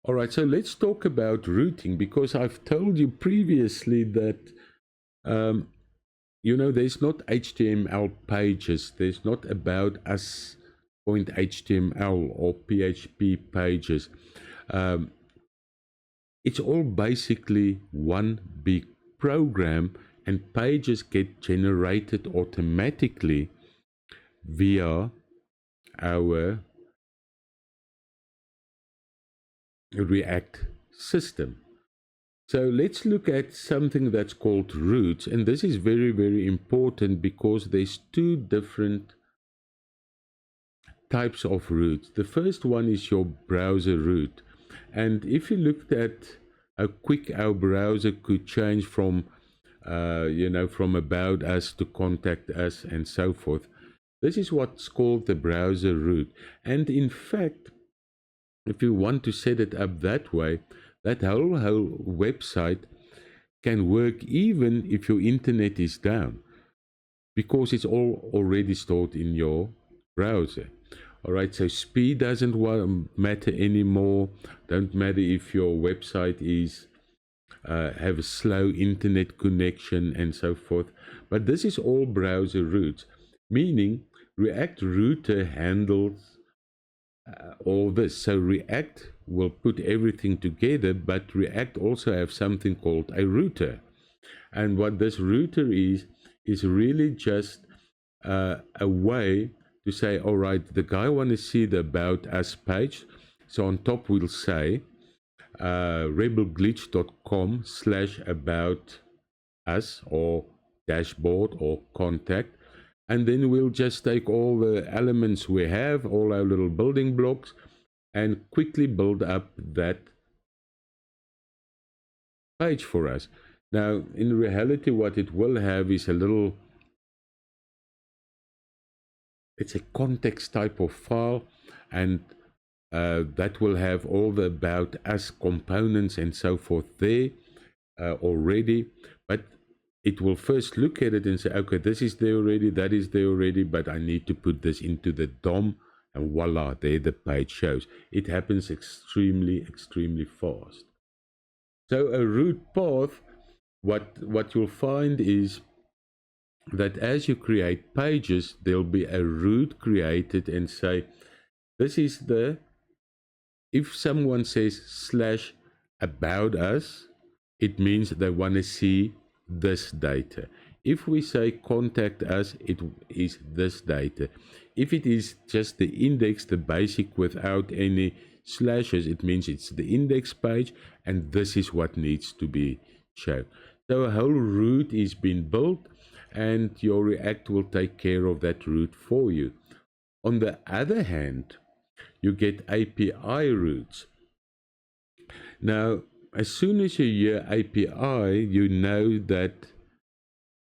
All right, so let's talk about routing, because I've told you previously that um, there's not HTML pages. There's not about us point HTML or PHP pages. Um, it's all basically one big program, and pages get generated automatically via our React system. So let's look at something that's called routes, and this is very, very important because there's two different types of routes. The first one is your browser route, and if you looked at how quick our browser could change from from about us to contact us and so forth, this is what's called the browser route. And in fact, if you want to set it up that way, that whole website can work even if your internet is down, because it's all already stored in your browser. All right, so speed doesn't matter anymore. Don't matter if your website is have a slow internet connection and so forth. But this is all browser routes, meaning React Router handles all this. So React will put everything together, but React also have something called a router. And what this router is really just a way to say, all right, the guy want to see the About Us page. So on top we'll say rebelglitch.com/about us, or dashboard, or contact. And then we'll just take all the elements we have, all our little building blocks, and quickly build up that page for us. Now, in reality, what it will have is it's a context type of file, and that will have all the About Us components and so forth there already. But it will first look at it and say, okay, this is there already, that is there already, but I need to put this into the DOM, and voila, there the page shows. It happens extremely, extremely fast. So a route path, what you'll find is that as you create pages, there'll be a route created and say, this is the, if someone says /about us, it means they want to see this data. If we say contact us, it is this data. If it is just the index, the basic without any slashes, it means it's the index page, and this is what needs to be shown. So a whole route is being built, and your React will take care of that route for you. On the other hand, you get API routes. Now, as soon as you hear API, you know that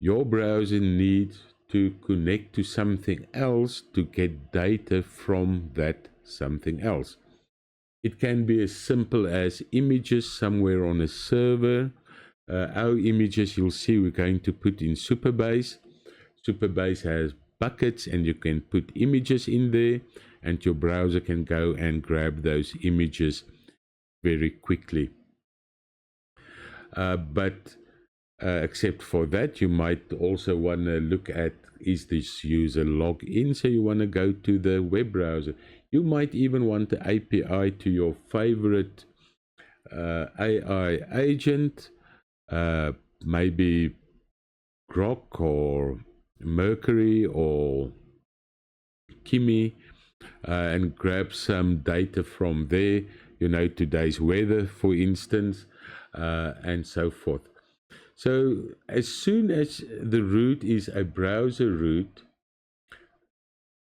your browser needs to connect to something else to get data from that something else. It can be as simple as images somewhere on a server. Our images, you'll see, we're going to put in Superbase. Superbase has buckets, and you can put images in there, and your browser can go and grab those images very quickly. But except for that, you might also want to look at, is this user logged in? So you want to go to the web browser. You might even want the API to your favorite AI agent, maybe Grok or Mercury or Kimi, and grab some data from there, today's weather, for instance, and so forth. So as soon as the route is a browser route,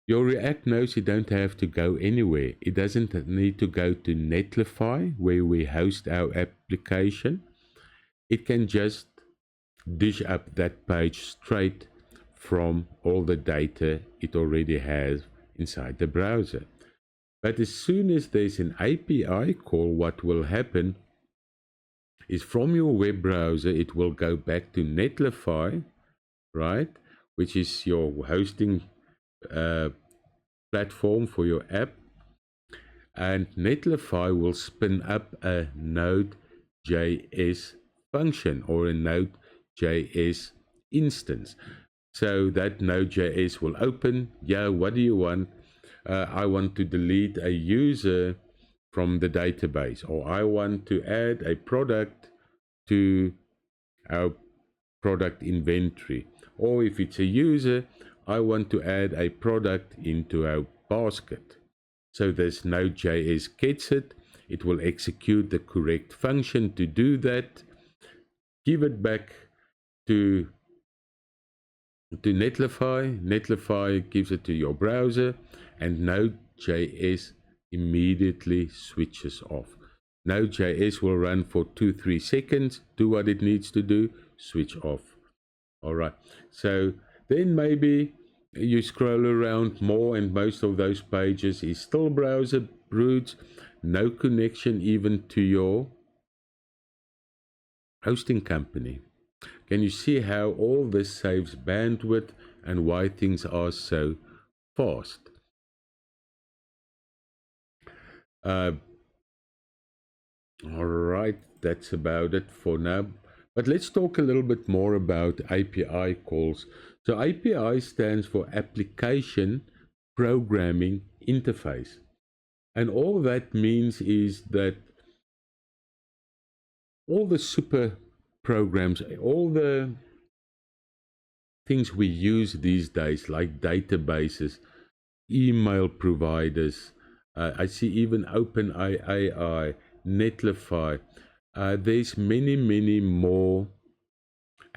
your React knows you don't have to go anywhere. It doesn't need to go to Netlify, where we host our application. It can just dish up that page straight from all the data it already has inside the browser. But as soon as there's an API call, what will happen is from your web browser, it will go back to Netlify, right, which is your hosting platform for your app. and Netlify will spin up a Node.js function or a Node.js instance. So that Node.js will open. Yeah, what do you want? I want to delete a user from the database, or I want to add a product to our product inventory. Or if it's a user, I want to add a product into our basket. So this Node.js gets it. It will execute the correct function to do that, give it back to Netlify. Netlify gives it to your browser, and Node.js immediately switches off. Node.js will run for 2-3 seconds, do what it needs to do, switch off. All right. So then maybe you scroll around more, and most of those pages is still browser root, no connection even to your hosting company. Can you see how all this saves bandwidth and why things are so fast? All right, that's about it for now. But let's talk a little bit more about API calls. So API stands for Application Programming Interface. And all that means is that all the super programs, all the things we use these days, like databases, email providers, I see even OpenAI, Netlify. There's many more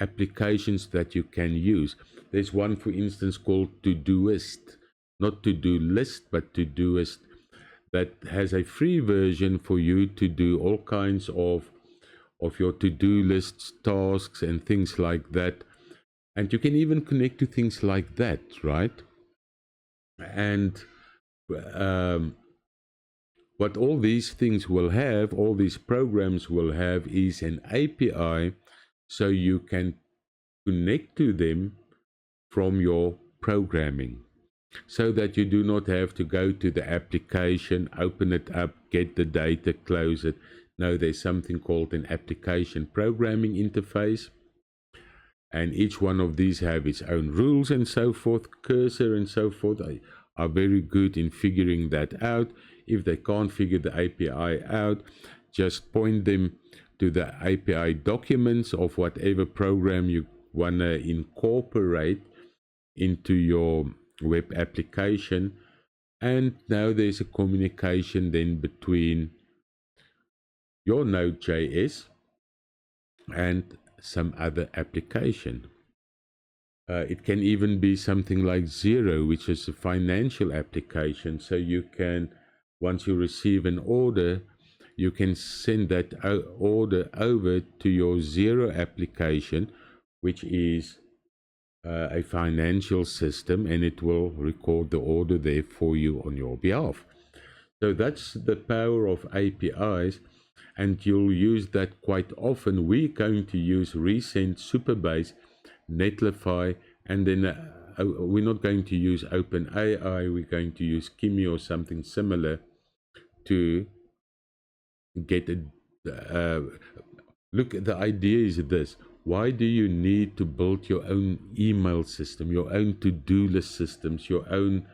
applications that you can use. There's one, for instance, called Todoist, not to-do list, but Todoist, that has a free version for you to do all kinds of your to-do lists, tasks, and things like that. And you can even connect to things like that, right? And what all these things will have, all these programs will have, is an API, so you can connect to them from your programming, so that you do not have to go to the application, open it up, get the data, close it. No, there's something called an application programming interface, and each one of these have its own rules and so forth. Cursor and so forth are very good in figuring that out. If they can't figure the API out, just point them to the API documents of whatever program you want to incorporate into your web application, and now there's a communication then between your Node.js and some other application. It can even be something like Zero, which is a financial application. So you can, once you receive an order, you can send that order over to your Zero application, which is a financial system, and it will record the order there for you on your behalf. So that's the power of APIs, and you'll use that quite often. We're going to use Recent, Superbase, Netlify, and then we're not going to use OpenAI. We're going to use Kimi or something similar to get a look. The idea is this: why do you need to build your own email system, your own to-do list systems, your own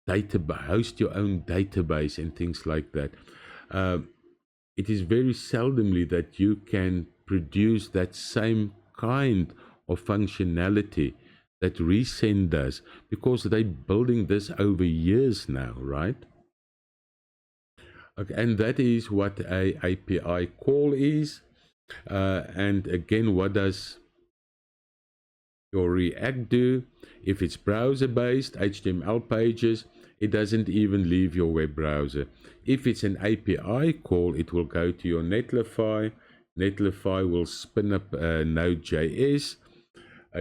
database, host your own database and things like that? It is very seldomly that you can produce that same kind of functionality that Resend does, because they're building this over years now, right? Okay, and that is what a API call is. And again, what does your React do? If it's browser-based HTML pages, it doesn't even leave your web browser. If it's an API call, it will go to your Netlify. Netlify will spin up Node.js,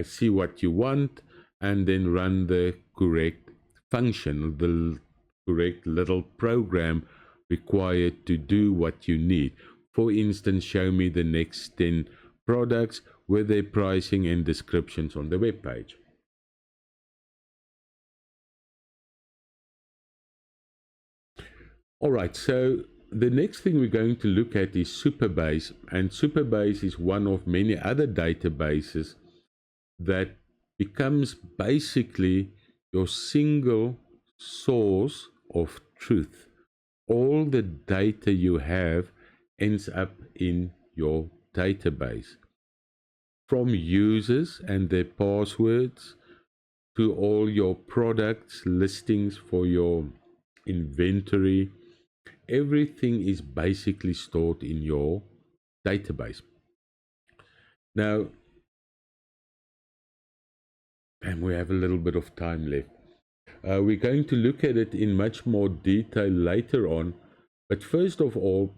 see what you want, and then run the correct function, the correct little program required to do what you need. For instance, show me the next 10 products with their pricing and descriptions on the web page. All right, so the next thing we're going to look at is Superbase, and Superbase is one of many other databases that becomes basically your single source of truth. All the data you have ends up in your database, from users and their passwords to all your products, listings for your inventory. Everything is basically stored in your database. Now, and we have a little bit of time left. We're going to look at it in much more detail later on. But first of all,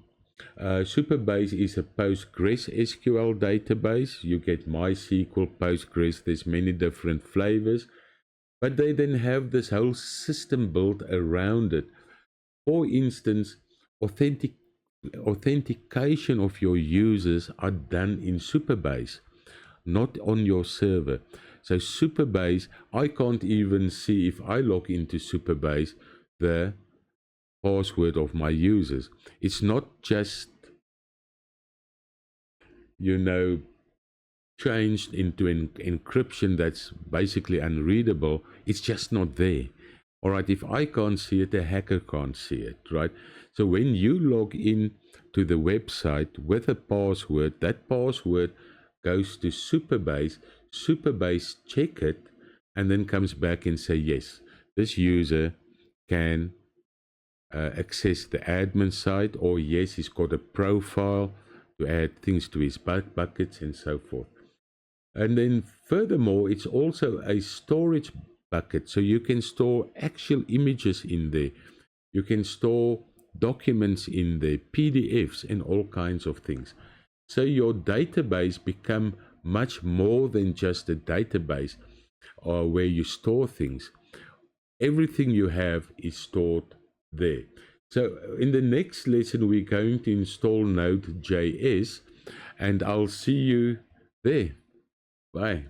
Superbase is a PostgreSQL database. You get MySQL, Postgres, there's many different flavors. But they then have this whole system built around it. For instance, authentic, authentication of your users are done in Superbase, not on your server. So Superbase, I can't even see if I log into Superbase the password of my users. It's not just, you know, changed into an encryption that's basically unreadable. It's just not there. All right, if I can't see it, a hacker can't see it, right? So when you log in to the website with a password, that password goes to Superbase. Superbase check it and then comes back and say, yes, this user can access the admin site, or yes, he's got a profile to add things to his buckets and so forth. And then furthermore, it's also a storage bucket, so you can store actual images in there. You can store documents in there, PDFs and all kinds of things. So your database become much more than just a database where you store things. Everything you have is stored there. So in the next lesson, we're going to install Node.js, and I'll see you there. Bye.